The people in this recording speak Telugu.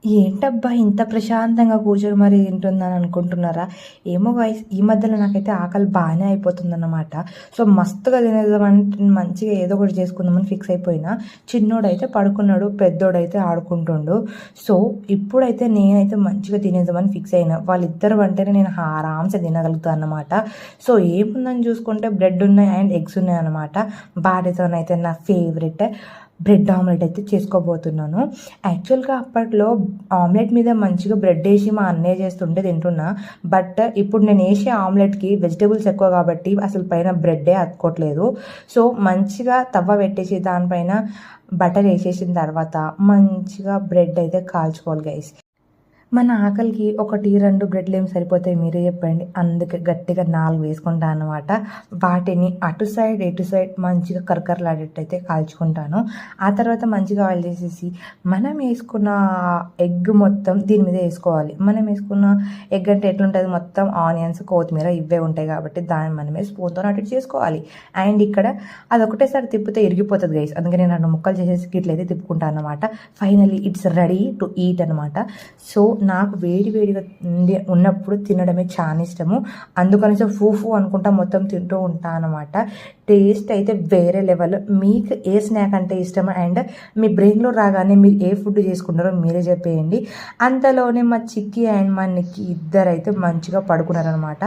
ఏంటబ్బా! ఇంత ప్రశాంతంగా కూర్చొని మరి తింటుందని అనుకుంటున్నారా? ఏమో గైస్ ఈ మధ్యలో నాకైతే ఆకలి బానే అయిపోతుందన్నమాట. సో, మస్తుగా తినేద్దామని మంచిగా ఏదో ఒకటి చేసుకుందామని ఫిక్స్ అయిపోయినా. చిన్నోడైతే పడుకున్నాడు. పెద్దోడైతే ఆడుకుంటుండు. సో, ఇప్పుడైతే నేనైతే మంచిగా తినేద్దామని ఫిక్స్ అయినా. వాళ్ళిద్దరు అంటేనే నేను ఆరామ్‌సే తినగలుగుతా అన్నమాట. సో, ఏముందని చూసుకుంటే బ్రెడ్ ఉన్నాయి అండ్ ఎగ్స్ ఉన్నాయన్నమాట. వాటితోనైతే నా ఫేవరెట్ బ్రెడ్ ఆమ్లెట్ అయితే చేసుకోబోతున్నాను. యాక్చువల్‌గా అప్పట్లో ఆమ్లెట్ మీద మంచిగా బ్రెడ్ ఏసి మా అన్నయ్య చేస్తుంటే తింటున్నా. బట్ ఇప్పుడు నేనేసే ఆమ్లెట్‌కి వెజిటబుల్స్ ఎక్కువ కాబట్టి అసలు పైన బ్రెడ్డే అతుక్కోట్లేదు. సో, మంచిగా తవ్వ పెట్టేసి దానిపైన బటర్ ఏసేసిన తర్వాత మంచిగా బ్రెడ్ అయితే కాల్చుకోవాలి గైస్. మన ఆకలికి 1, 2 బ్రెడ్‌లేమి సరిపోతాయి మీరే చెప్పండి. అందుకే గట్టిగా 4 వేసుకుంటా అన్నమాట. వాటిని అటు సైడ్, ఇటు సైడ్ మంచిగా కరకరలాడేటట్టయితే కాల్చుకుంటాను. ఆ తర్వాత మంచిగా ఆయిల్ చేసేసి మనం వేసుకున్న ఎగ్ మొత్తం దీని మీద వేసుకోవాలి. మనం వేసుకున్న ఎగ్ అంటే ఎట్లుంటది మొత్తం ఆనియన్స్, కొత్తిమీర ఇవే ఉంటాయి కాబట్టి దాన్ని మనమే స్పూన్‌తోని అటు ఇటు చేసుకోవాలి. అండ్ ఇక్కడ అదొకటేసారి తిప్పితే ఇరిగిపోతది గైస్. అందుకే నేను 2 ముక్కలు చేసేసి ఇట్లయితే తిప్పుకుంటా అన్నమాట. Finally it's ready to eat అనమాట. సో, నాకు వేడి వేడిగా ఉన్నప్పుడు తినడమే చాలా ఇష్టము. అందుకనేసి ఫూ ఫూ అనుకుంటా మొత్తం తింటూ ఉంటా అనమాట. టేస్ట్ అయితే వేరే లెవెల్. మీకు ఏ స్నాక్ అంటే ఇష్టం అండ్ మీ బ్రెయిన్‌లో రాగానే మీరు ఏ ఫుడ్ చేసుకుంటారో మీరే చెప్పేయండి. అంతలోనే మా చిక్కీ అండ్ మా నిక్కీ ఇద్దరైతే మంచిగా పడుకున్నారనమాట.